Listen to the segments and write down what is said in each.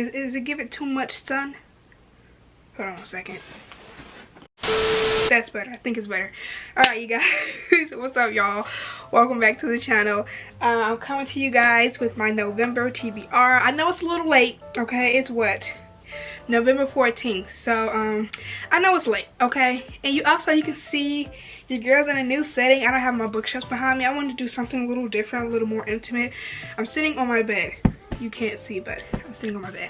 Is it giving too much sun? Hold on a second. That's better. I think it's better. Alright, you guys. What's up, y'all? Welcome back to the channel. I'm coming to you guys with my November TBR. I know it's a little late, okay? It's what? November 14th. So, I know it's late, okay? And you can see your girl's in a new setting. I don't have my bookshelves behind me. I wanted to do something a little different, a little more intimate. I'm sitting on my bed. You can't see, but I'm sitting on my bed.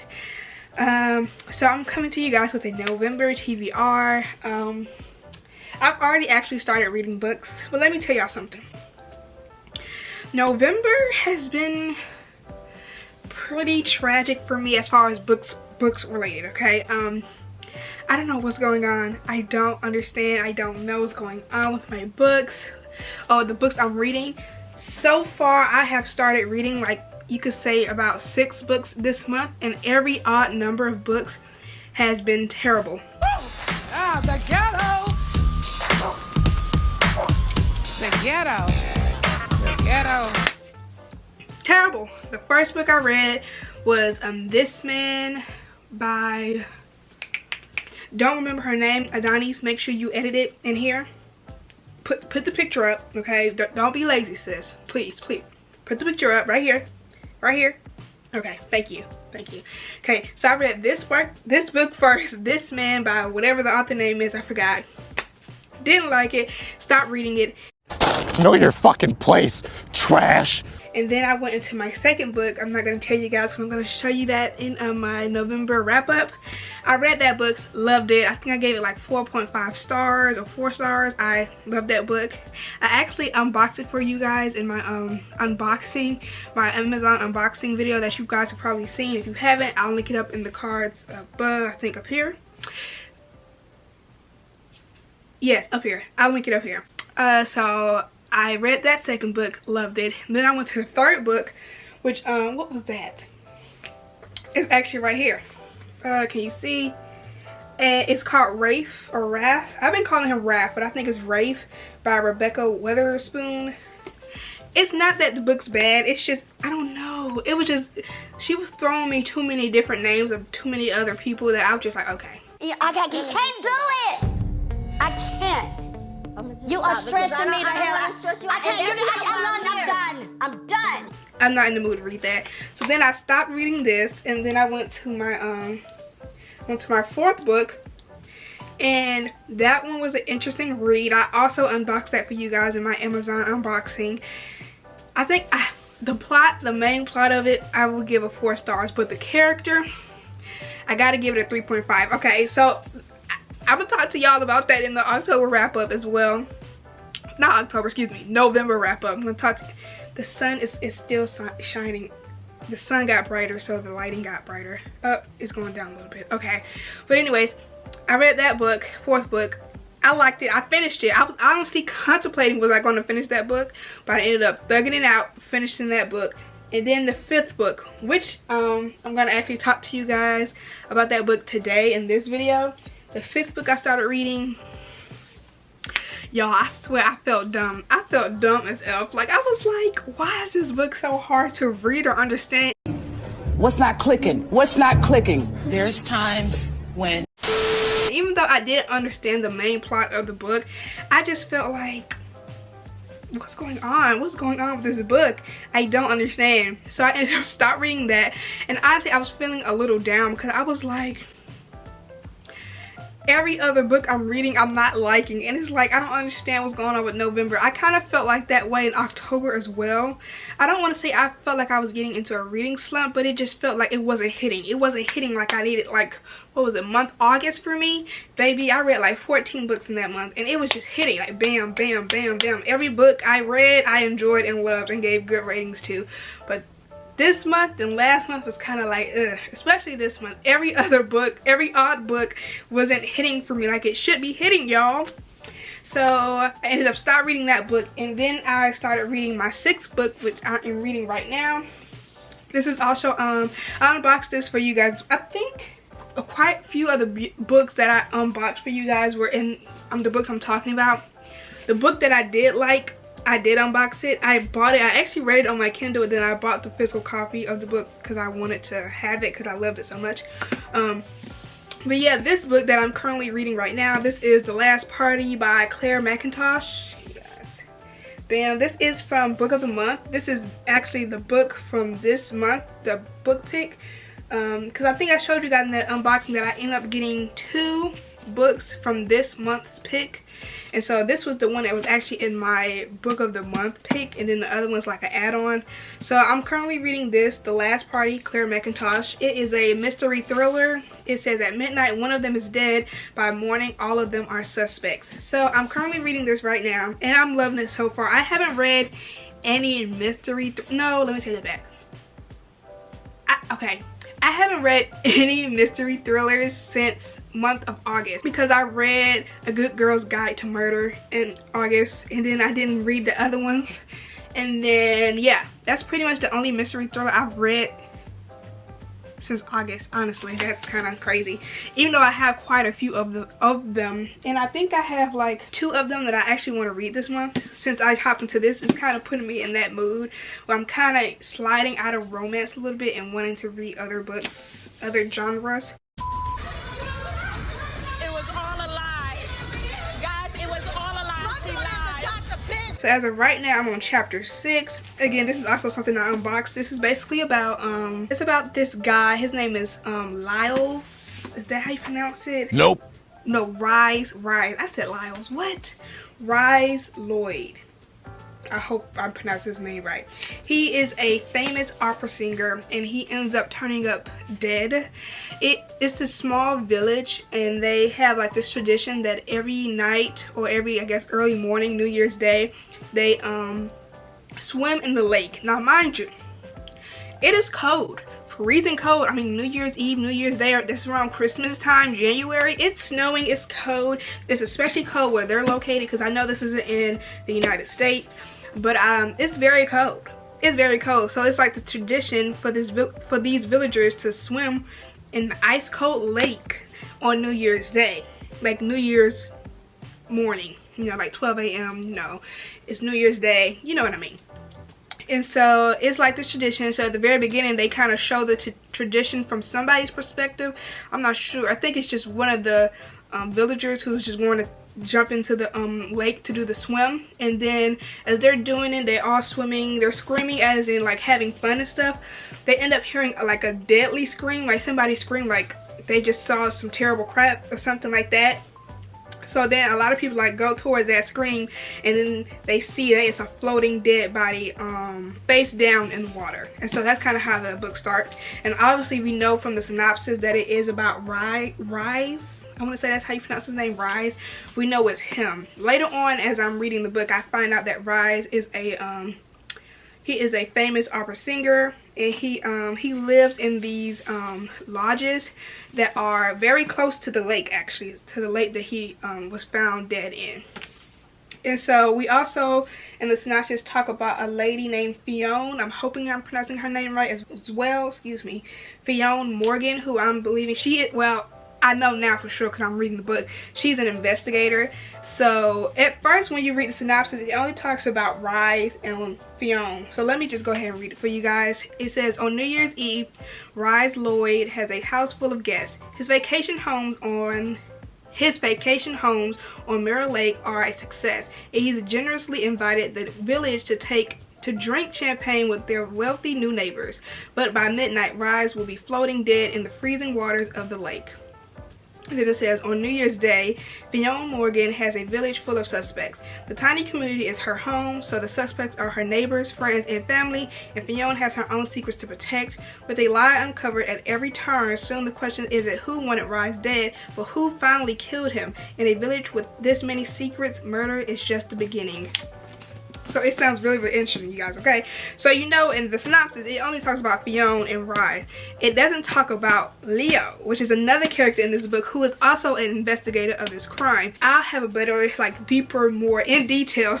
So I'm coming to you guys with a November TBR. I've already actually started reading books, but let me tell y'all something. November has been pretty tragic for me as far as books related, okay? I don't know what's going on. I don't understand. I don't know what's going on with my books. Oh, the books I'm reading. So far, I have started reading, like, you could say about 6 books this month, and every odd number of books has been terrible. Ah, the ghetto! The ghetto. The ghetto. Terrible. The first book I read was This Man by, don't remember her name, Adonis. Make sure you edit it in here. Put the picture up, okay? Don't be lazy, sis. Please, please. Put the picture up right here. Right here. Okay, thank you. Thank you. Okay, so I read this book first. This Man by whatever the author name is, I forgot. Didn't like it. Stopped reading it. Know your fucking place, trash. And then I went into my second book. I'm not going to tell you guys, because I'm going to show you that in my November wrap-up. I read that book, loved it. I think I gave it like 4.5 stars or 4 stars. I loved that book. I actually unboxed it for you guys in my Amazon unboxing video that you guys have probably seen. If you haven't, I'll link it up in the cards above, I think up here. Yes, up here. I'll link it up here. So I read that second book, loved it. And then I went to the third book, which, what was that? It's actually right here. Can you see? And it's called Rafe or Raph. I've been calling him Raph, but I think it's Rafe by Rebecca Weatherspoon. It's not that the book's bad. It's just, I don't know. It was just, she was throwing me too many different names of too many other people that I was just like, okay. I can't do it. I can't. You are stressing me the hell out. I can't. I'm done. I'm not in the mood to read that. So then I stopped reading this, and then I went to my fourth book, and that one was an interesting read. I also unboxed that for you guys in my Amazon unboxing. I think the main plot of it, I will give a 4 stars, but the character, I gotta give it a 3.5. Okay, so I'm gonna talk to y'all about that in the October wrap-up as well. Not October, excuse me, November wrap-up. I'm gonna talk to you. The sun is still shining. The sun got brighter, so the lighting got brighter. It's going down a little bit. Okay, but anyways, I read that book, fourth book. I liked it. I finished it. I was honestly contemplating was I going to finish that book, but I ended up thugging it out, finishing that book. And then the fifth book, which I'm gonna actually talk to you guys about that book today in this video. The fifth book I started reading, y'all, I swear I felt dumb. I felt dumb as F. Like, I was like, why is this book so hard to read or understand? What's not clicking? What's not clicking? There's times when, even though I didn't understand the main plot of the book, I just felt like, what's going on? What's going on with this book? I don't understand. So I ended up stopped reading that. And honestly, I was feeling a little down because I was like, every other book I'm reading I'm not liking, and it's like I don't understand what's going on with November. I kind of felt like that way in October as well. I don't want to say I felt like I was getting into a reading slump, but it just felt like it wasn't hitting. It wasn't hitting like I needed. Like, what was it, month August for me? Baby, I read like 14 books in that month, and it was just hitting like bam, bam, bam, bam. Every book I read, I enjoyed and loved and gave good ratings to. But this month and last month was kind of like, ugh. Especially this month. Every other book, every odd book wasn't hitting for me like it should be hitting, y'all. So I ended up stopped reading that book, and then I started reading my sixth book, which I am reading right now. This is also, I unboxed this for you guys. I think quite a few other books that I unboxed for you guys were in the books I'm talking about. The book that I did like, I did unbox it. I bought it. I actually read it on my Kindle, and then I bought the physical copy of the book because I wanted to have it because I loved it so much. But yeah, this book that I'm currently reading right now, this is The Last Party by Claire McIntosh. Yes. Bam. This is from Book of the Month. This is actually the book from this month, the book pick. Because I think I showed you guys in that unboxing that I ended up getting 2 books from this month's pick, and so this was the one that was actually in my book of the month pick, and then the other one's like an add-on. So I'm currently reading this, The Last Party, Claire McIntosh. It is a mystery thriller. It says at midnight one of them is dead, by morning all of them are suspects. So I'm currently reading this right now, and I'm loving it so far. I haven't read any mystery no, let me take it back. I haven't read any mystery thrillers since month of August, because I read A Good Girl's Guide to Murder in August, and then I didn't read the other ones. And then yeah, that's pretty much the only mystery thriller I've read since August. Honestly, that's kind of crazy, even though I have quite a few of them, and I think I have like 2 of them that I actually want to read this month. Since I hopped into this, it's kind of putting me in that mood where I'm kind of sliding out of romance a little bit and wanting to read other books, other genres. So as of right now, I'm on chapter 6. Again, this is also something I unboxed. This is basically about it's about this guy. His name is Lyles. Is that how you pronounce it? Nope. No, Rise. I said Lyles. What? Rise Lloyd. I hope I pronounced his name right. He is a famous opera singer, and he ends up turning up dead. It's a small village, and they have like this tradition that every night, or every, I guess, early morning, New Year's Day, they swim in the lake. Now mind you, it is cold, freezing cold. I mean, New Year's Eve, New Year's Day, or this around Christmas time, January. It's snowing, it's cold. It's especially cold where they're located, because I know this isn't in the United States, but it's very cold. It's very cold. So it's like the tradition for these villagers to swim in the ice cold lake on New Year's Day, like New Year's morning, you know, like 12 a.m. you know, it's New Year's Day, you know what I mean. And so it's like this tradition. So at the very beginning, they kind of show the tradition from somebody's perspective. I'm not sure. I think it's just one of the villagers who's just going to jump into the lake to do the swim. And then as they're doing it, they're all swimming, they're screaming, as in like having fun and stuff. They end up hearing like a deadly scream, like somebody screamed like they just saw some terrible crap or something like that. So then a lot of people like go towards that scream, and then they see that it's a floating dead body face down in the water. And so that's kind of how the book starts. And obviously we know from the synopsis that it is about Rise. I want to say that's how you pronounce his name, Rise. We know it's him. Later on, as I'm reading the book, I find out that Rise is he is a famous opera singer, and he lives in these lodges that are very close to the lake, actually, to the lake that he was found dead in. And so we also in the synopsis talk about a lady named Fionn. I'm hoping I'm pronouncing her name right as well. Excuse me, Fionn Morgan, who I'm believing she is, well, I know now for sure because I'm reading the book, she's an investigator. So at first when you read the synopsis, it only talks about Rise and Fionn. So let me just go ahead and read it for you guys. It says, on New Year's Eve, Rise Lloyd has a house full of guests. His vacation homes on Mirror Lake are a success, and he's generously invited the village to drink champagne with their wealthy new neighbors. But by midnight, Rise will be floating dead in the freezing waters of the lake. And then it says, on New Year's Day, Fionn Morgan has a village full of suspects. The tiny community is her home, so the suspects are her neighbors, friends, and family, and Fionn has her own secrets to protect. With a lie uncovered at every turn, soon the question isn't who wanted Rise dead, but who finally killed him. In a village with this many secrets, murder is just the beginning. So it sounds really, really interesting, you guys, okay? So you know in the synopsis, it only talks about Fionn and Rise. It doesn't talk about Leo, which is another character in this book who is also an investigator of this crime. I'll have a better, like, deeper, more in detail,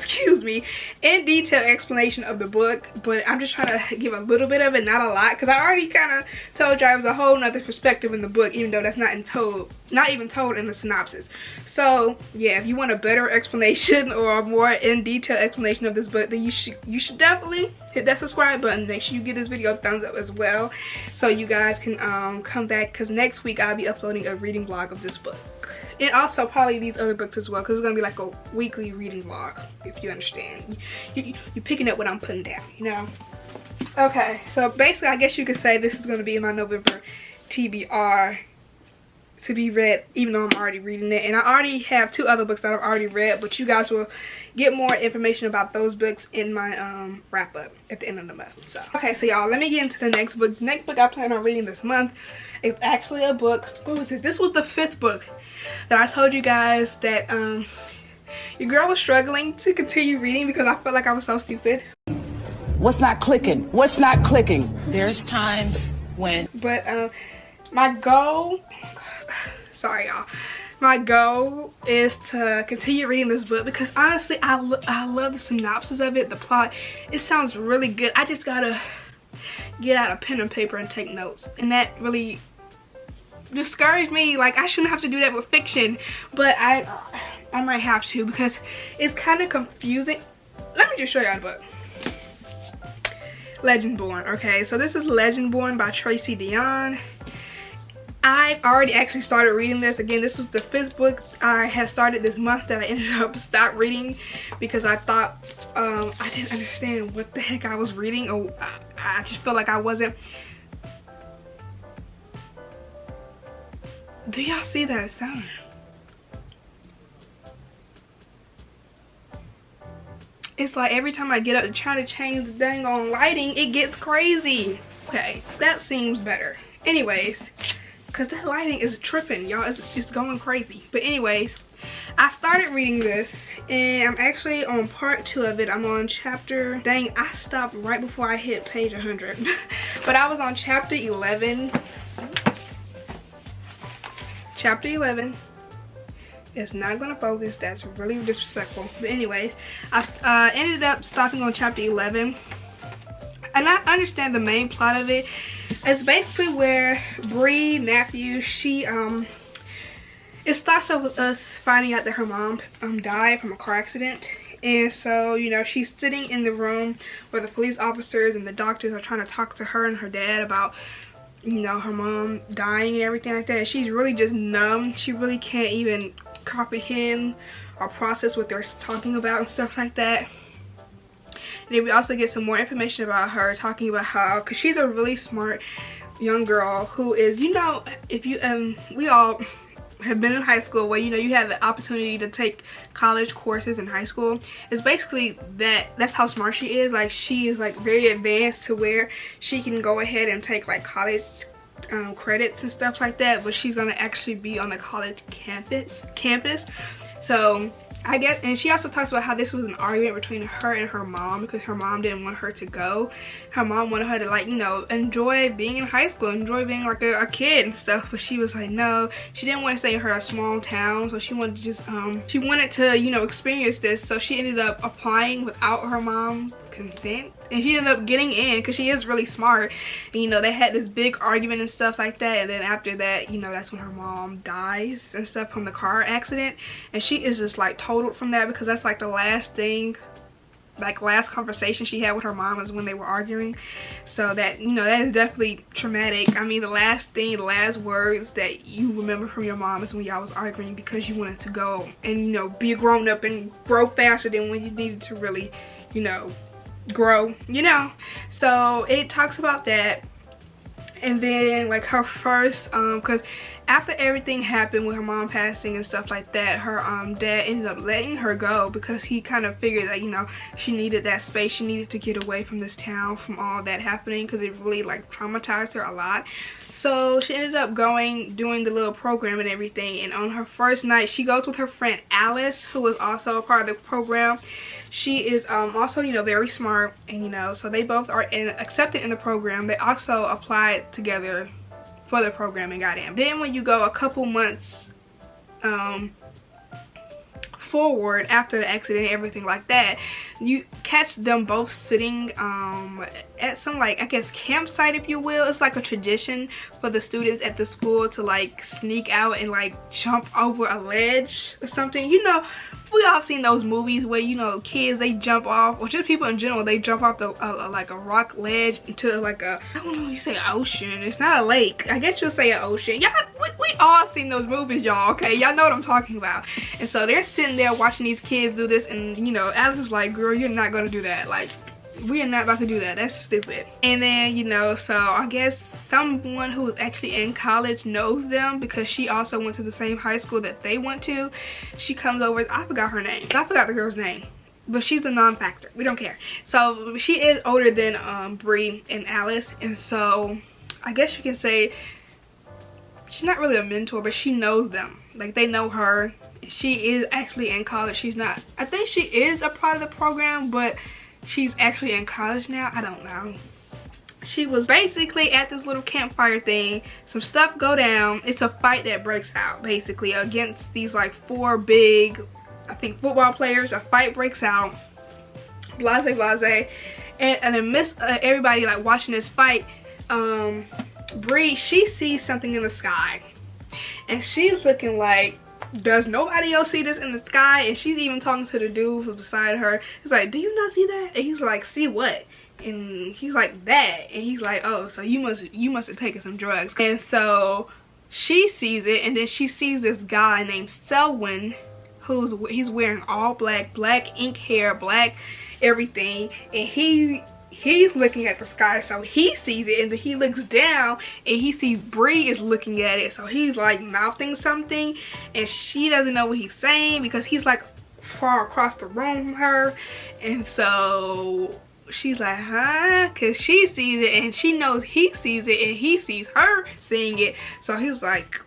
in detail explanation of the book, but I'm just trying to give a little bit of it, not a lot, because I already kind of told you I was a whole nother perspective in the book, even though that's not even told in the synopsis. So yeah, if you want a better explanation or a more in detail explanation of of this book, then you should definitely hit that subscribe button. Make sure you give this video a thumbs up as well, so you guys can come back, because next week I'll be uploading a reading vlog of this book, and also probably these other books as well, because it's gonna be like a weekly reading vlog, if you understand. You're picking up what I'm putting down, you know. Okay, so basically I guess you could say this is gonna be my November TBR to be read, even though I'm already reading it, and I already have 2 other books that I've already read, but you guys will get more information about those books in my wrap up at the end of the month. So okay, so y'all, let me get into the next book. The next book I plan on reading this month is actually a book. What was this? This was the 5th book that I told you guys that your girl was struggling to continue reading because I felt like I was so stupid. What's not clicking? What's not clicking? There's times when... But my goal... Sorry, y'all. My goal is to continue reading this book because honestly, I love the synopsis of it, the plot. It sounds really good. I just gotta get out a pen and paper and take notes. And that really discouraged me. Like, I shouldn't have to do that with fiction, but I might have to because it's kind of confusing. Let me just show y'all the book. Legendborn. Okay, so this is Legendborn by Tracy Deonn. I've already actually started reading this. Again, this was the 5th book I had started this month that I ended up stopped reading because I thought I didn't understand what the heck I was reading, or I just felt like I wasn't. Do y'all see that sound? It's like every time I get up to try to change the dang on lighting, it gets crazy. Okay, that seems better. Anyways, because that lighting is tripping, y'all. It's going crazy. But anyways, I started reading this and I'm actually on part 2 of it. I'm on chapter, dang, I stopped right before I hit page 100. But I was on chapter 11. Chapter 11. It's not gonna focus. That's really disrespectful. But anyways, I ended up stopping on chapter 11. And I understand the main plot of it. It's basically where Bree Matthews, it starts off with us finding out that her mom died from a car accident. And so, you know, she's sitting in the room where the police officers and the doctors are trying to talk to her and her dad about, you know, her mom dying and everything like that. And she's really just numb. She really can't even comprehend or process what they're talking about and stuff like that. And then we also get some more information about her, talking about how, because she's a really smart young girl who is, you know, if you we all have been in high school where, you know, you have the opportunity to take college courses in high school. It's basically that's how smart she is. Like, she is like very advanced to where she can go ahead and take like college credits and stuff like that, but she's gonna actually be on the college campus. So I guess, and she also talks about how this was an argument between her and her mom because her mom didn't want her to go. Her mom wanted her to, like, you know, enjoy being in high school, enjoy being like a kid and stuff, but she was like, no. She didn't want to stay in her small town, so she wanted to just she wanted to, you know, experience this. So she ended up applying without her mom's consent, and she ended up getting in because she is really smart. And, you know, they had this big argument and stuff like that, and then after that, you know, that's when her mom dies and stuff from the car accident, and she is just like totaled from that because that's like the last thing, like last conversation she had with her mom is when they were arguing. So that, you know, that is definitely traumatic. I mean, the last words that you remember from your mom is when y'all was arguing because you wanted to go and, you know, be a grown up and grow faster than when you needed to really, you know, grow, you know. So it talks about that. And then like her first because after everything happened with her mom passing and stuff like that, her dad ended up letting her go because he kind of figured that, you know, she needed that space, she needed to get away from this town, from all that happening, because it really like traumatized her a lot. So she ended up going, doing the little program and everything, and on her first night she goes with her friend Alice, who was also a part of the program. She is also, you know, very smart, and, you know, so they both are accepted in the program. They also applied together for the program and got in. Then when you go a couple months forward after the accident and everything like that, you catch them both sitting at some, like, I guess campsite, if you will. It's like a tradition for the students at the school to like sneak out and like jump over a ledge or something. You know, We all seen those movies where, you know, kids, they jump off, or just people in general, they jump off the like a rock ledge into like a, I don't know, you say ocean, it's not a lake, I guess you'll say an ocean. Y'all, we all seen those movies, y'all, okay? Y'all know what I'm talking about. And so they're sitting there watching these kids do this, and you know, Alice is like, girl, you're not gonna do that. Like, we are not about to do that. That's stupid. And then, you know, so I guess someone who is actually in college knows them because she also went to the same high school that they went to. She comes over, I forgot her name. I forgot the girl's name, but she's a non-factor. We don't care. So she is older than Bree and Alice, and so I guess you can say she's not really a mentor, but she knows them. Like, they know her. She is actually in college. She's not, I think she is a part of the program, but she's actually in college now. I don't know. She was basically at this little campfire thing. Some stuff go down. It's a fight that breaks out basically against these like 4 big, I think, football players. A fight breaks out. Blase blase. And amidst everybody like watching this fight, Bree, she sees something in the sky. And she's looking like, does nobody else see this in the sky? And she's even talking to the dude who's beside her. He's like, do you not see that? And he's like, see what? And he's like, that. And he's like, oh, so you must have taken some drugs. And so she sees it, and then she sees this guy named Selwyn, he's wearing all black ink hair, black everything, and he's looking at the sky, so he sees it, and then he looks down and he sees Bree is looking at it, so he's like mouthing something, and she doesn't know what he's saying because he's like far across the room from her. And so she's like, huh? Because she sees it and she knows he sees it, and he sees her seeing it. So he's like,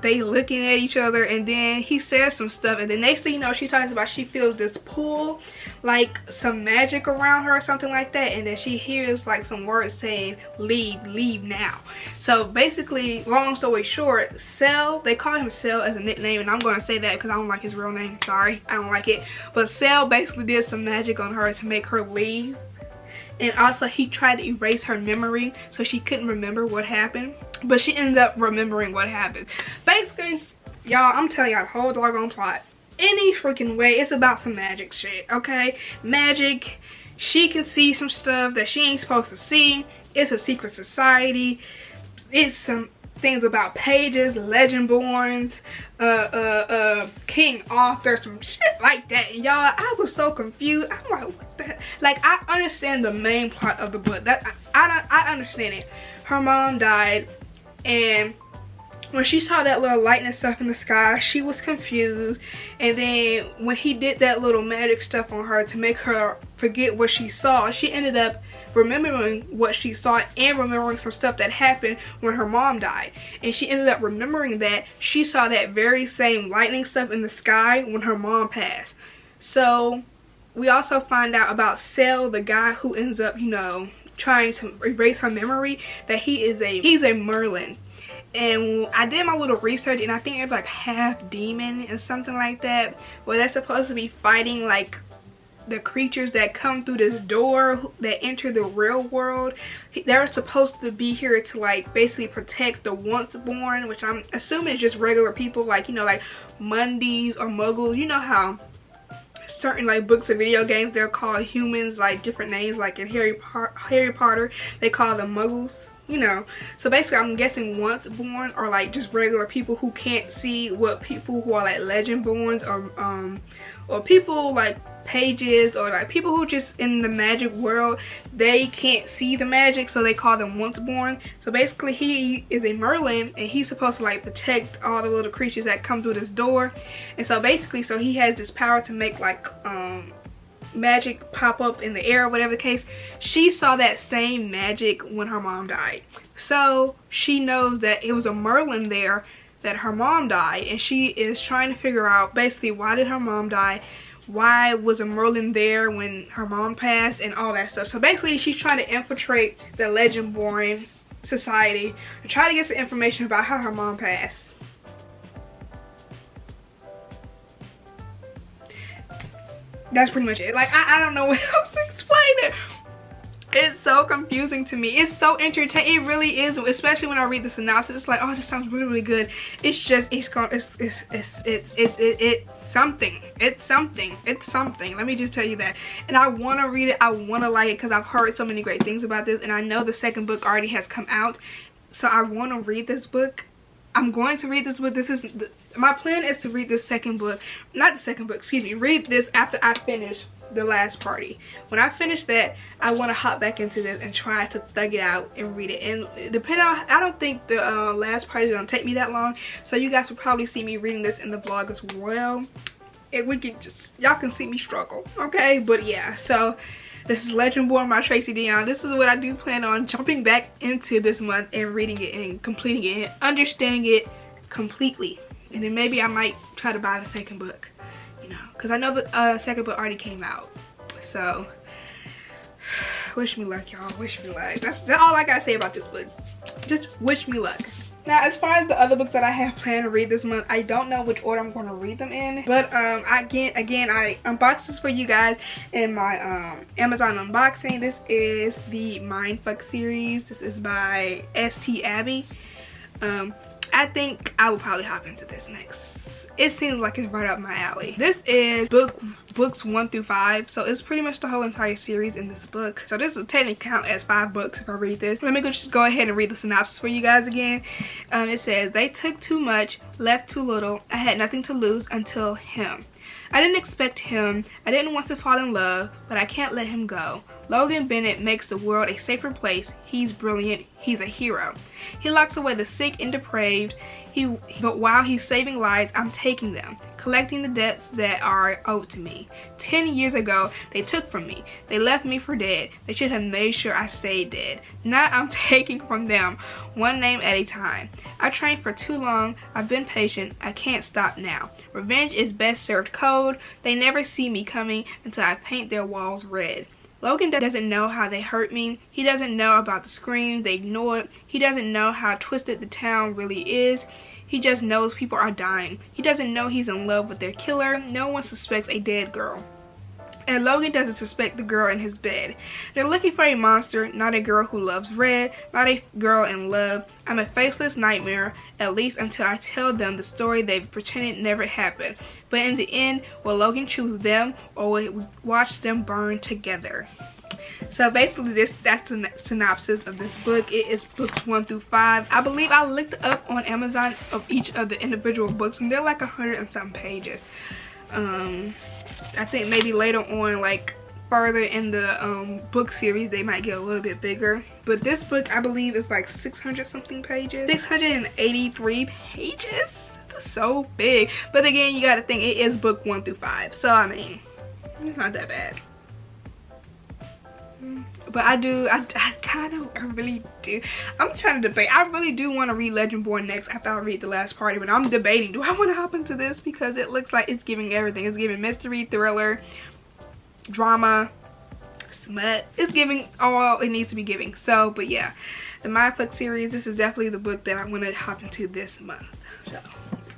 they looking at each other, and then he says some stuff, and the next thing you know, she talks about she feels this pull, like some magic around her or something like that, and then she hears like some words saying, leave now. So basically, long story short, Cell, they call him Cell as a nickname, and I'm going to say that because I don't like his real name. Sorry, I don't like it. But Cell basically did some magic on her to make her leave. And also he tried to erase her memory so she couldn't remember what happened, but she ended up remembering what happened. Basically, y'all, I'm telling y'all the whole doggone plot. Any freaking way, it's about some magic shit, okay? Magic. She can see some stuff that she ain't supposed to see. It's a secret society. It's some things about pages, legendborns, King Arthur, some shit like that. And y'all, I was so confused. I'm like, what the heck? Like, I understand the main plot of the book. That I understand it. Her mom died, and when she saw that little light and stuff in the sky, she was confused. And then when he did that little magic stuff on her to make her forget what she saw, she ended up remembering what she saw and remembering some stuff that happened when her mom died. And she ended up remembering that she saw that very same lightning stuff in the sky when her mom passed. So we also find out about Cell, the guy who ends up, you know, trying to erase her memory, that he's a Merlin. And I did my little research, and I think it's like half demon and something like that, where they're supposed to be fighting like the creatures that come through this door that enter the real world. They're supposed to be here to like basically protect the once born, which I'm assuming is just regular people, like, you know, like Mundies or Muggles. You know how certain like books or video games, they're called humans, like different names, like in Harry Potter they call them Muggles, you know. So basically, I'm guessing once born or like just regular people who can't see what people who are like legendborns or people like pages, or like people who just in the magic world, they can't see the magic, so they call them once born. So basically, he is a Merlin, and he's supposed to like protect all the little creatures that come through this door. And so basically, so he has this power to make like magic pop up in the air or whatever the case. She saw that same magic when her mom died, so she knows that it was a Merlin there that her mom died, and she is trying to figure out basically why did her mom die, why was a Merlin there when her mom passed, and all that stuff. So basically, she's trying to infiltrate the legendborn society to try to get some information about how her mom passed. That's pretty much it. Like, I don't know what else to explain it. It's so confusing to me. It's so entertaining. It really is, especially when I read the synopsis. It's like, oh, this sounds really, really good. It's just, it's something. It's something. Let me just tell you that. And I want to read it. I want to like it because I've heard so many great things about this, and I know the second book already has come out. So I want to read this book. I'm going to read this book. My plan is to read this second book. Not the second book, excuse me. Read this after I finish The Last Party. When I finish that, I want to hop back into this and try to thug it out and read it. And depending on, I don't think the Last Party is going to take me that long. So you guys will probably see me reading this in the vlog as well. And we can just, y'all can see me struggle. Okay, but yeah, so this is Legendborn by Tracy Dion. This is what I do plan on jumping back into this month and reading it and completing it and understanding it completely. And then maybe I might try to buy the second book, you know, because I know the second book already came out. So wish me luck, y'all. Wish me luck. That's all I gotta say about this book. Just wish me luck. Now, as far as the other books that I have planned to read this month, I don't know which order I'm going to read them in. But again, I unboxed this for you guys in my Amazon unboxing. This is the Mindfuck series. This is by St. Abby. I think I will probably hop into this next. It seems like it's right up my alley. This is books 1 through 5, so it's pretty much the whole entire series in this book. So this will technically count as 5 books if I read this. Let me just go ahead and read the synopsis for you guys again. It says, they took too much, left too little. I had nothing to lose until him. I didn't expect him. I didn't want to fall in love, but I can't let him go. Logan Bennett makes the world a safer place. He's brilliant. He's a hero. He locks away the sick and depraved. But while he's saving lives, I'm taking them, collecting the debts that are owed to me. 10 years ago, they took from me. They left me for dead. They should have made sure I stayed dead. Now I'm taking from them, one name at a time. I trained for too long. I've been patient. I can't stop now. Revenge is best served cold. They never see me coming until I paint their walls red. Logan doesn't know how they hurt me. He doesn't know about the screams they ignored. He doesn't know how twisted the town really is. He just knows people are dying. He doesn't know he's in love with their killer. No one suspects a dead girl. And Logan doesn't suspect the girl in his bed. They're looking for a monster, not a girl who loves red, not a girl in love. I'm a faceless nightmare, at least until I tell them the story they've pretended never happened. But in the end, will Logan choose them, or will we watch them burn together? So basically that's the synopsis of this book. It is books 1 through 5. I believe I looked up on Amazon of each of the individual books, and they're like 100 and something pages. I think maybe later on, like further in the book series, they might get a little bit bigger. But this book, I believe, is like 600 something pages. 683 pages. That's so big. But again, you gotta think it is book 1 through 5. So I mean, it's not that bad. But I really do. I'm trying to debate. I really do want to read Legendborn next after I read The Last Party. But I'm debating, do I want to hop into this? Because it looks like it's giving everything. It's giving mystery, thriller, drama, smut. It's giving all it needs to be giving. So, but yeah. The Mindfuck series, this is definitely the book that I want to hop into this month. So,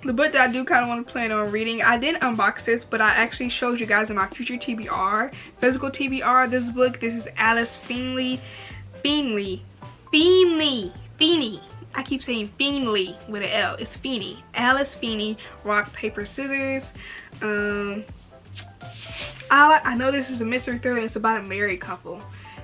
the book that I do kind of want to plan on reading, I didn't unbox this, but I actually showed you guys in my future TBR, physical TBR, this book. This is Alice Feenley. I keep saying Feenley with an L. It's Feeney. Alice Feeney, Rock, Paper, Scissors. I know this is a mystery thriller. It's about a married couple.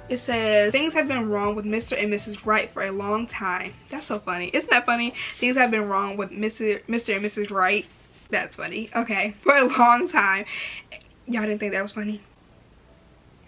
It says, things have been wrong with Mr. and Mrs. Wright for a long time. That's so funny. Isn't that funny? Things have been wrong with Mr. and Mrs. Wright. That's funny. Okay. For a long time. Y'all didn't think that was funny?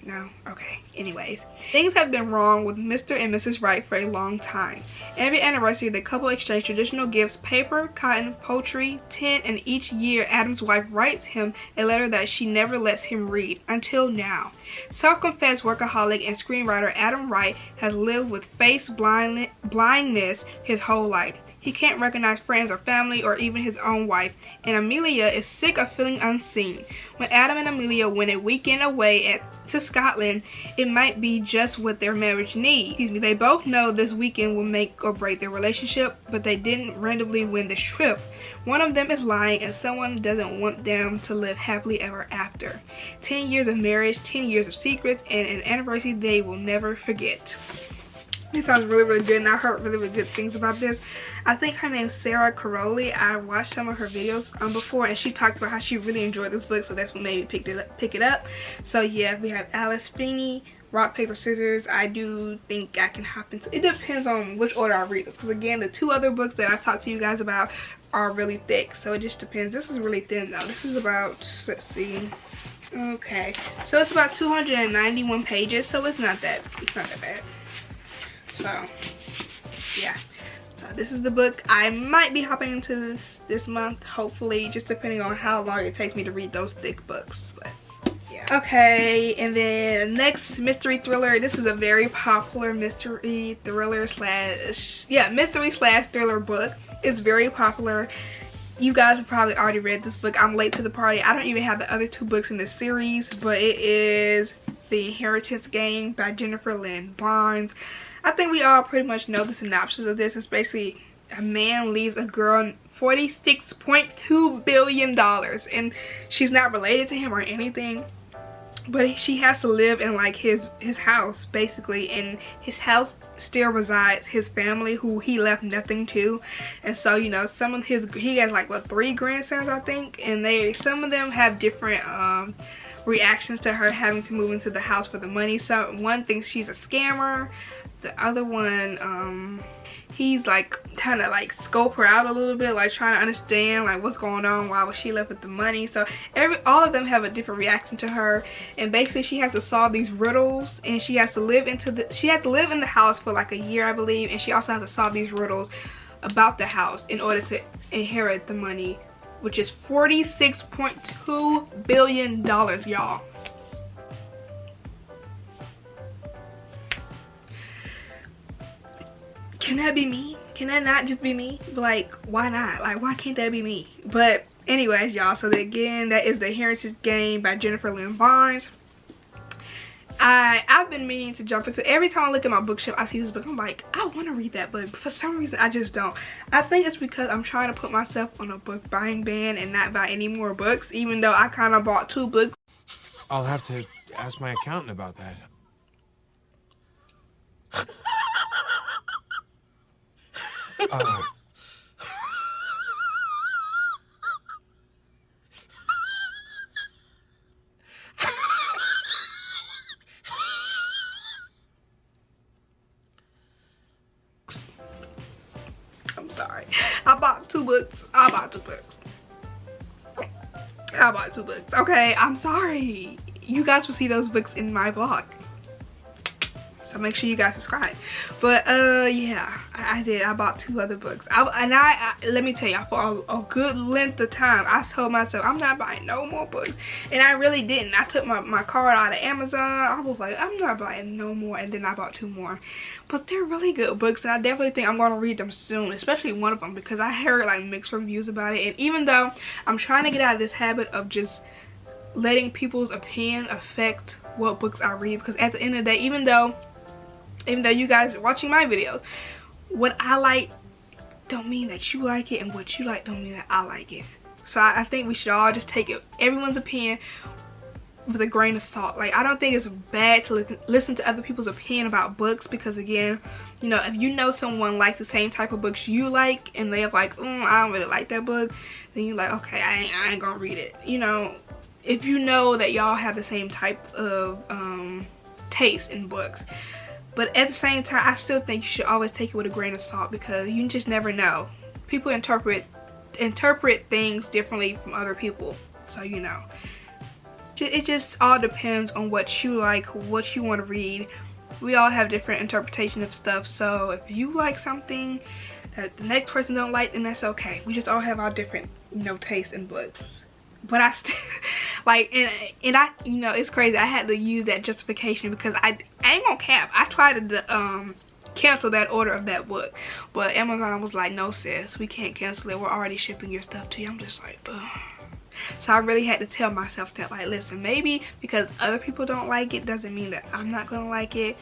No? Okay. Anyways. Things have been wrong with Mr. and Mrs. Wright for a long time. Every anniversary, the couple exchange traditional gifts, paper, cotton, poultry, tin, and each year, Adam's wife writes him a letter that she never lets him read, until now. Self-confessed workaholic and screenwriter Adam Wright has lived with face blindness his whole life. He can't recognize friends or family or even his own wife, and Amelia is sick of feeling unseen. When Adam and Amelia went a weekend away to Scotland, it might be just what their marriage needs. They both know this weekend will make or break their relationship, but they didn't randomly win this trip. One of them is lying, and someone doesn't want them to live happily ever after. 10 years of marriage, 10 years of secrets, and an anniversary they will never forget. This sounds really, really good, and I heard really, really good things about this. I think her name's Sarah Caroli. I watched some of her videos before, and she talked about how she really enjoyed this book, so that's what made me pick it up. So yeah, we have Alice Feeney, Rock, Paper, Scissors. I do think I can hop into it. Depends on which order I read this, because again, the 2 other books that I've talked to you guys about are really thick, so it just depends. This is really thin though. This is about, let's see, okay, so it's about 291 pages, so it's not that bad. So yeah, so this is the book I might be hopping into this month, hopefully, just depending on how long it takes me to read those thick books. But yeah, okay, and then next mystery thriller. This is a very popular mystery thriller slash thriller book. It's very popular. You guys have probably already read this book. I'm late to the party. I don't even have the other 2 books in this series, but it is The Inheritance Game by Jennifer Lynn Barnes. I think we all pretty much know the synopsis of this. It's basically a man leaves a girl $46.2 billion, and she's not related to him or anything, but she has to live in like his house basically. In his house still resides his family, who he left nothing to. And so, you know, some of he has like what, 3 grandsons I think, and some of them have different reactions to her having to move into the house for the money. So one thinks she's a scammer. The other one, he's like kind of like scope her out a little bit, like trying to understand like what's going on, why was she left with the money. So all of them have a different reaction to her, and basically she has to solve these riddles, and she has to live in the house for like a year, I believe, and she also has to solve these riddles about the house in order to inherit the money, which is $46.2 billion, y'all. Can that be me? Can that not just be me? Like, why not? Like, why can't that be me? But anyways, y'all, so again, that is The Inheritance Game by Jennifer Lynn Barnes. I've been meaning to jump into, every time I look at my bookshelf, I see this book, I'm like, I want to read that book, but for some reason I just don't. I think it's because I'm trying to put myself on a book buying ban and not buy any more books, even though I kind of bought 2 books. I'll have to ask my accountant about that. I'm sorry. I bought 2 books. I bought 2 books. Okay, I'm sorry. You guys will see those books in my vlog, so make sure you guys subscribe. But yeah, I did. I bought 2 other books. Let me tell y'all, for a good length of time, I told myself I'm not buying no more books, and I really didn't. I took my card out of Amazon. I was like, I'm not buying no more, and then I bought 2 more. But they're really good books, and I definitely think I'm going to read them soon, especially one of them, because I heard like mixed reviews about it. And even though I'm trying to get out of this habit of just letting people's opinion affect what books I read, because at the end of the day, even though you guys are watching my videos, what I like don't mean that you like it, and what you like don't mean that I like it. So I think we should all just take everyone's opinion with a grain of salt. Like, I don't think it's bad to listen to other people's opinion about books, because again, you know, if you know someone likes the same type of books you like, and they're like, I don't really like that book, then you're like, okay, I ain't gonna read it. You know, if you know that y'all have the same type of taste in books. But at the same time, I still think you should always take it with a grain of salt, because you just never know. People interpret things differently from other people. So, you know, it just all depends on what you like, what you want to read. We all have different interpretation of stuff. So if you like something that the next person don't like, then that's okay. We just all have our different, you know, taste in books. But I still like, and I, you know, it's crazy. I had to use that justification because I ain't gonna cap. I tried to cancel that order of that book. But Amazon was like, no sis, we can't cancel it, we're already shipping your stuff to you. I'm just like, ugh. So I really had to tell myself that, like, listen, maybe because other people don't like it doesn't mean that I'm not gonna like it.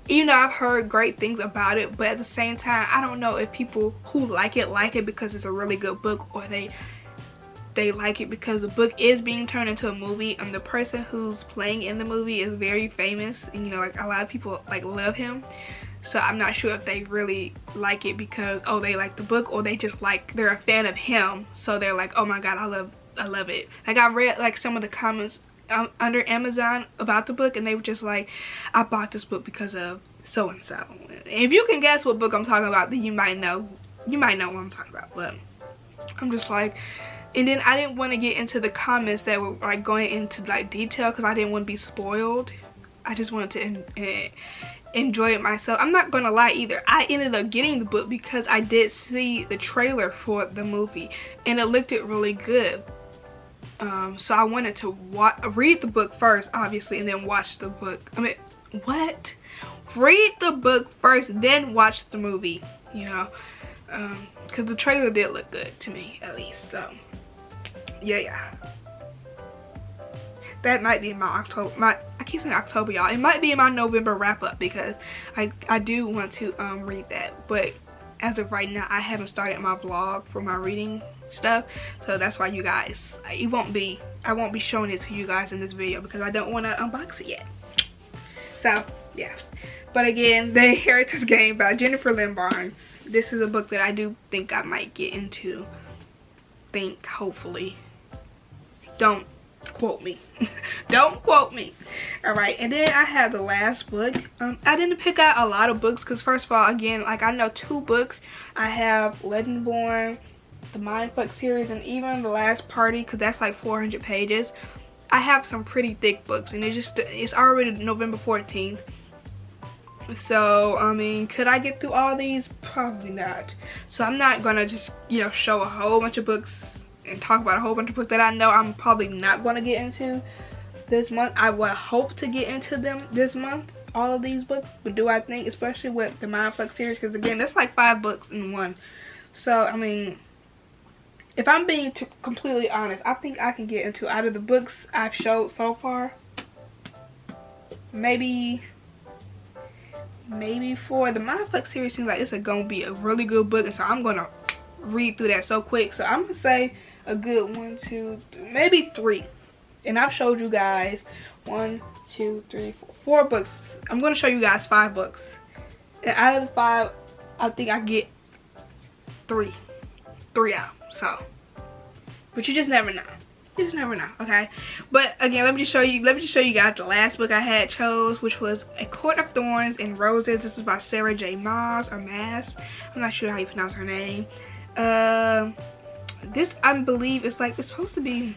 Even though I've heard great things about it, but at the same time, I don't know if people who like it because it's a really good book, or they like it because the book is being turned into a movie, and the person who's playing in the movie is very famous, and you know, like, a lot of people like love him. So I'm not sure if they really like it because, oh, they like the book, or they just like, they're a fan of him, so they're like, oh my god, I love it. Like, I read like some of the comments under Amazon about the book, and they were just like, I bought this book because of so and so. If you can guess what book I'm talking about, then you might know what I'm talking about. But I'm just like, and then I didn't want to get into the comments that were like going into like detail because I didn't want to be spoiled. I just wanted to enjoy it myself. I'm not gonna lie either, I ended up getting the book because I did see the trailer for the movie and it looked really good. So I wanted to read the book first, obviously, and then watch the book. I mean, what? Read the book first, then watch the movie, you know, because the trailer did look good to me, at least. So yeah, that might be my October, I keep saying October, y'all. It might be in my November wrap-up because I do want to read that, but as of right now, I haven't started my vlog for my reading stuff, so that's why you guys, I won't be showing it to you guys in this video because I don't want to unbox it yet. So yeah, but again, The Inheritance Game by Jennifer Lynn Barnes. This is a book that I do think I might get into. Hopefully. Don't quote me. Don't quote me. All right, and then I have the last book. I didn't pick out a lot of books because, first of all, again, like, I know 2 books. I have Legendborn, the Mindfuck series, and even The Last Party, because that's like 400 pages. I have some pretty thick books, and it's already November 14th. So I mean, could I get through all these? Probably not. So I'm not gonna just, you know, show a whole bunch of books and talk about a whole bunch of books that I know I'm probably not gonna get into this month. I would hope to get into them this month, all of these books, but do I think, especially with the Mindfuck series, because again, that's like 5 books in one. So I mean, if I'm being completely honest, I think I can get into, out of the books I've showed so far, maybe 4. The Mindfuck series seems like it's gonna be a really good book, and so I'm gonna read through that so quick. So I'm gonna say a good 1, 2, 3, maybe 3. And I've showed you guys 1, 2, 3, 4 books. I'm gonna show you guys 5 books, and out of the 5, I think I get 3 out. So, but you just never know. You just never know, okay? But again, let me just show you guys the last book I had chose, which was A Court of Thorns and Roses. This is by Sarah J. Maas, or Maas. I'm not sure how you pronounce her name. This, I believe, it's supposed to be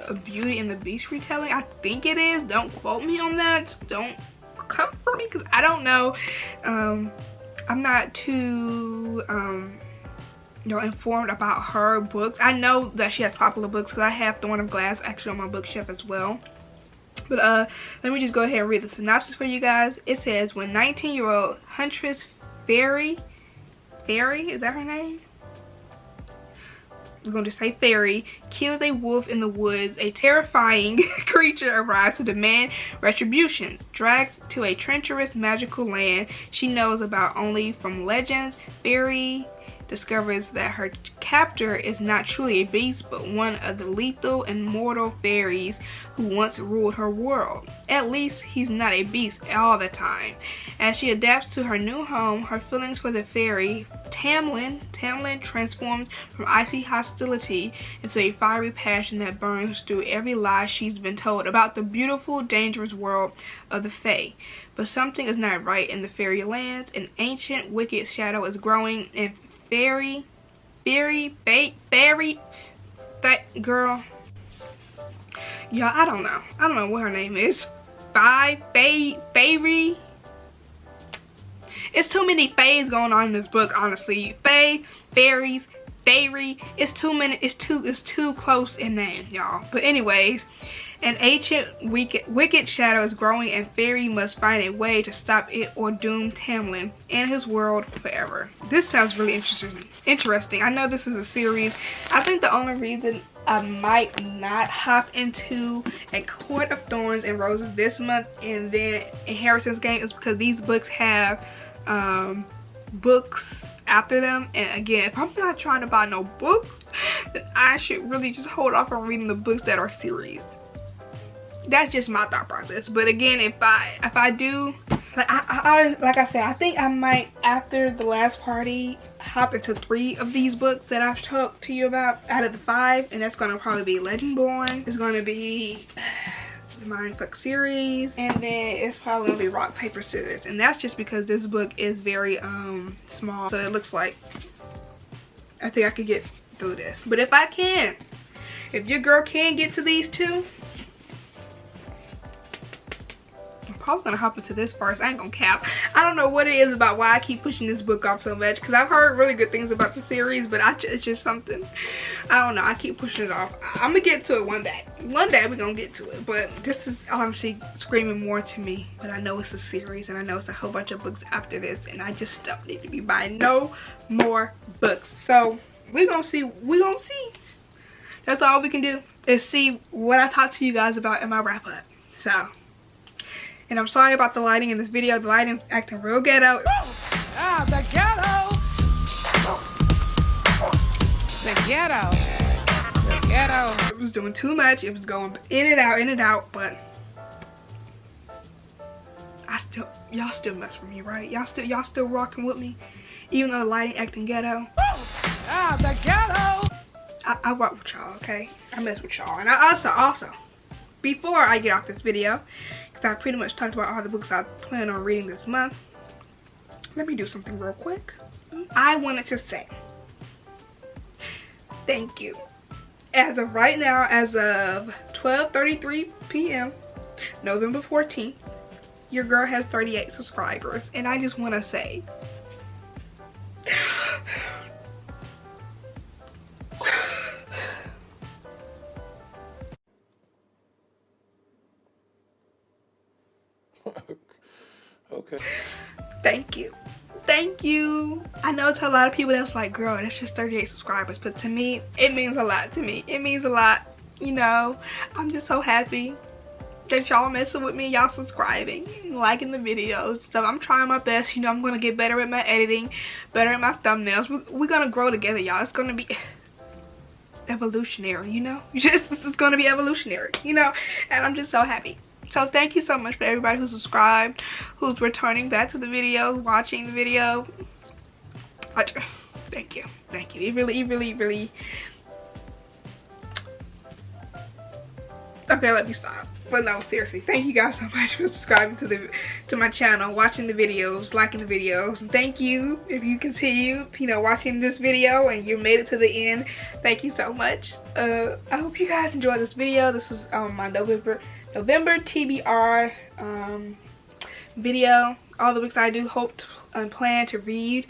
a Beauty and the Beast retelling. I think it is. Don't quote me on that. Don't come for me because I don't know. I'm not too you know, informed about her books. I know that she has popular books because I have Throne of Glass actually on my bookshelf as well. But let me just go ahead and read the synopsis for you guys. It says, when 19-year-old Huntress Fairy, is that her name? We're going to say Fairy, kills a wolf in the woods, a terrifying creature arrives to demand retribution. Dragged to a treacherous magical land she knows about only from legends, Fairy discovers that her captor is not truly a beast, but one of the lethal and mortal fairies who once ruled her world. At least he's not a beast all the time. As she adapts to her new home, her feelings for the fairy Tamlin transforms from icy hostility into a fiery passion that burns through every lie she's been told about the beautiful, dangerous world of the Fae. But something is not right in the fairy lands. An ancient, wicked shadow is growing, and fairy girl, y'all, I don't know what her name is. Fairy. It's too many fays going on in this book, honestly. Fae, fairies, Fairy. It's too close in name, y'all. But anyways, an ancient wicked shadow is growing, and Fairy must find a way to stop it or doom Tamlin and his world forever. This sounds really interesting. I know this is a series. I think the only reason I might not hop into A Court of Thorns and Roses this month and then Inheritance Game is because these books have books after them. And again, if I'm not trying to buy no books, then I should really just hold off on reading the books that are series. That's just my thought process. But again, if I do, like I said, I think I might, after the last party, hop into 3 of these books that I've talked to you about out of the 5, and that's gonna probably be Legendborn. It's gonna be the Mindfuck series, and then it's probably gonna be Rock Paper Scissors, and that's just because this book is very small, so it looks like I think I could get through this. But if I can, if your girl can get to these 2, probably gonna hop into this first. I ain't gonna cap. I don't know what it is about why I keep pushing this book off so much, because I've heard really good things about the series, but it's just something, I don't know, I keep pushing it off. I'm gonna get to it one day. One day we're gonna get to it, but this is honestly screaming more to me. But I know it's a series, and I know it's a whole bunch of books after this, and I just don't need to be buying no more books. So we're gonna see. That's all we can do is see what I talked to you guys about in my wrap up. So, and I'm sorry about the lighting in this video. The lighting's acting real ghetto. Ah, the ghetto! The ghetto. The ghetto. It was doing too much. It was going in and out, but y'all still mess with me, right? Y'all still rocking with me, even though the lighting acting ghetto. Ah, the ghetto! I rock with y'all, okay? I mess with y'all. And I also, before I get off this video, I pretty much talked about all the books I plan on reading this month. Let me do something real quick. I wanted to say thank you. As of right now, as of 12:33 p.m. November 14th, your girl has 38 subscribers, and I just want to say okay. Thank you. I know to a lot of people that's like, girl, that's just 38 subscribers, but to me it means a lot. It means a lot, you know. I'm just so happy that y'all messing with me, y'all subscribing, liking the videos. So I'm trying my best, you know. I'm gonna get better at my editing, better at my thumbnails. We're gonna grow together, y'all. It's gonna be evolutionary, you know. It's gonna be evolutionary, you know. And I'm just so happy. So thank you so much for everybody who subscribed, who's returning back to the video, watching the video. Thank you. It really. Okay, let me stop. But no, seriously, thank you guys so much for subscribing to my channel, watching the videos, liking the videos. And thank you if you continue, you know, watching this video and you made it to the end. Thank you so much. I hope you guys enjoyed this video. This was my November TBR video. All the books I do hope and plan to read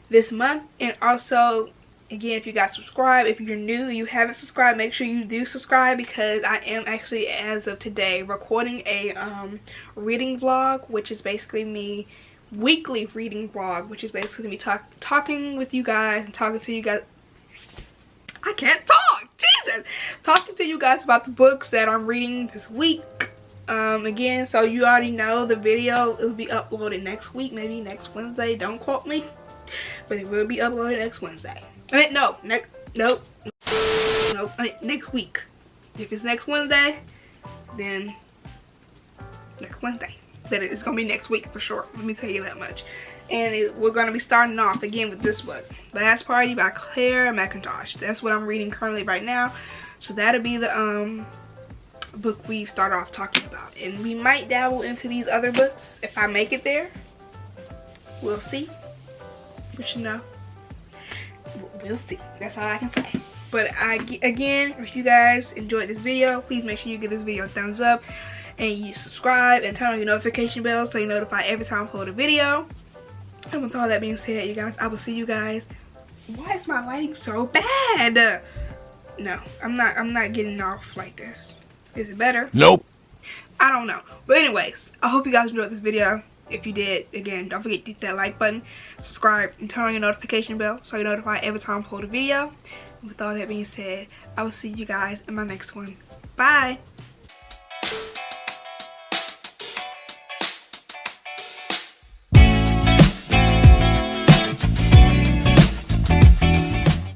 this month. And also, again, if you guys subscribe, if you're new, you haven't subscribed, make sure you do subscribe, because I am actually, as of today, recording a reading vlog, which is basically me, weekly reading vlog, which is basically me talking with you guys and talking to you guys. I can't talk, Jesus! Talking to you guys about the books that I'm reading this week. Again, so you already know the video will be uploaded next week, maybe next Wednesday. Don't quote me, but it will be uploaded next Wednesday. Next week. If it's next Wednesday, then next Wednesday. But it's gonna be next week for sure. Let me tell you that much. And we're gonna be starting off again with this book, Last Party by Claire McIntosh. That's what I'm reading currently right now. So that'll be the book we start off talking about. And we might dabble into these other books if I make it there. We'll see. But you know, we'll see. That's all I can say. But again, if you guys enjoyed this video, please make sure you give this video a thumbs up and you subscribe and turn on your notification bell so you're notified every time I upload a video. And with all that being said, you guys, I will see you guys Why is my lighting so bad? No, I'm not getting off like this. Is it better? Nope. I don't know. But anyways, I hope you guys enjoyed this video. If you did, again, don't forget to hit that like button, subscribe, and turn on your notification bell so you're notified every time I upload a video. And with all that being said, I will see you guys in my next one. Bye.